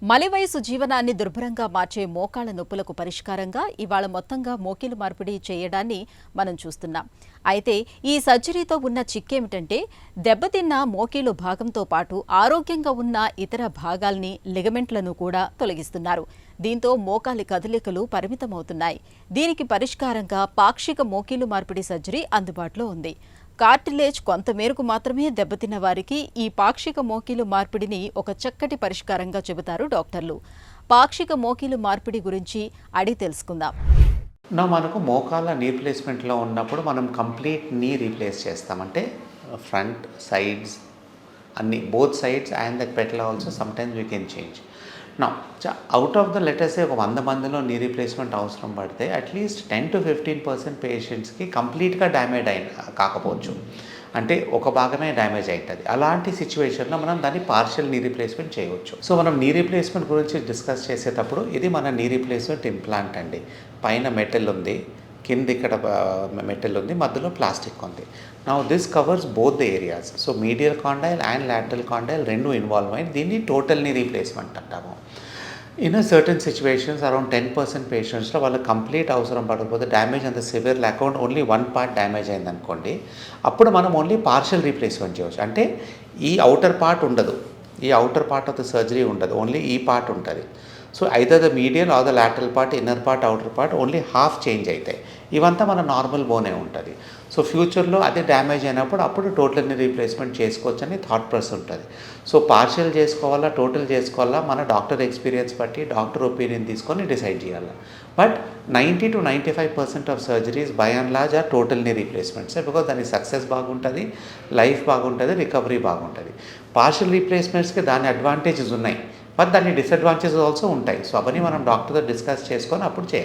మలి వయసు జీవనాన్ని దుర్భరంగా మార్చే మోకాళ్ల నొప్పులకు పరిష్కారంగా ఇవాళ మొత్తంగా మోకీలు మార్పిడి చేయడాన్ని మనం చూస్తున్నాం. అయితే ఈ సర్జరీతో ఉన్న చిక్కేమిటంటే దెబ్బతిన్న మోకీలు భాగంతో పాటు ఆరోగ్యంగా ఉన్న ఇతర భాగాల్ని లిగమెంట్లను కూడా తొలగిస్తున్నారు. దీంతో మోకాలి కదలికలు పరిమితమవుతున్నాయి. దీనికి పరిష్కారంగా పాక్షిక మోకీలు మార్పిడి సర్జరీ అందుబాటులో ఉంది. కార్టిలేజ్ కొంతమేరకు మాత్రమే దెబ్బతిన్న వారికి ఈ పాక్షిక మోకీలు మార్పిడిని ఒక చక్కటి పరిష్కారంగా చెబుతారు డాక్టర్లు. పాక్షిక మోకీలు మార్పిడి గురించి అడిగి తెలుసుకుందాం. మనకు మోకాళ్ళ నీ రీప్లేస్మెంట్లో ఉన్నప్పుడు మనం కంప్లీట్ నీ రీప్లేస్ చేస్తామంటే ఫ్రంట్ సైడ్స్ అన్ని both sides and that petal also sometimes we can change. Out of the letters ఒక 100 మందిలో నీ రీప్లేస్మెంట్ అవసరం పడితే అట్లీస్ట్ 10 to 15% పేషెంట్స్కి కంప్లీట్గా డ్యామేజ్ కాకపోవచ్చు, అంటే ఒక భాగమే డ్యామేజ్ అవుతుంది. అలాంటి సిచ్యువేషన్లో మనం దాన్ని పార్షియల్ నీ రీప్లేస్మెంట్ చేయవచ్చు. సో మనం నీ రీప్లేస్మెంట్ గురించి డిస్కస్ చేసేటప్పుడు ఇది మన నీ రీప్లేస్మెంట్ ఇంప్లాంట్ అండి. పైన మెటల్ ఉంది, కింద ఇక్కడ మెటల్ ఉంది, మధ్యలో ప్లాస్టిక్ ఉంది. Now this covers both the areas. So medial condyle and lateral condyle రెండు ఇన్వాల్వ్ అయ్యి దీన్ని టోటల్ నీ రీప్లేస్మెంట్ అంటాము. ఇన్ సర్టన్ సిచ్యువేషన్స్ అరౌండ్ 10% పేషెంట్స్లో వాళ్ళకి కంప్లీట్ అవసరం పడకపోతే డ్యామేజ్ అంత సివియర్ లేకుండా ఓన్లీ 1 పార్ట్ డ్యామేజ్ అయిందనుకోండి, అప్పుడు మనం ఓన్లీ పార్షియల్ రీప్లేస్మెంట్ చేయవచ్చు. అంటే ఈ అవుటర్ పార్ట్ ఉండదు, ఈ outer part of the surgery ఉండదు, ఓన్లీ ఈ పార్ట్ ఉంటుంది. So either the medial or the lateral part, inner part, outer part only half change అవుతాయి. ఇవంతా మన నార్మల్ బోనే ఉంటుంది. సో ఫ్యూచర్లో అదే డ్యామేజ్ అయినప్పుడు అప్పుడు టోటల్ని రీప్లేస్మెంట్ చేసుకోవచ్చు అని థాట్ ప్రాసెస్ ఉంటుంది. సో పార్షియల్ చేసుకోవాలా టోటల్ చేసుకోవాలా మన డాక్టర్ ఎక్స్పీరియన్స్ బట్టి డాక్టర్ ఒపీనియన్ తీసుకొని డిసైడ్ చేయాలి. But 90 to 95% of surgeries by and large are టోటల్ని రీప్లేస్మెంట్స్, బికాజ్ దాని సక్సెస్ బాగుంటుంది, లైఫ్ బాగుంటుంది, రికవరీ బాగుంటుంది. పార్షియల్ రీప్లేస్మెంట్స్కి దాని అడ్వాంటేజెస్ ఉన్నాయి, బట్ దాని డిసడ్వాంటేజెస్ ఆల్సో ఉంటాయి. సో అవన్నీ మనం డాక్టర్తో డిస్కస్ చేసుకొని అప్పుడు చేయాలి.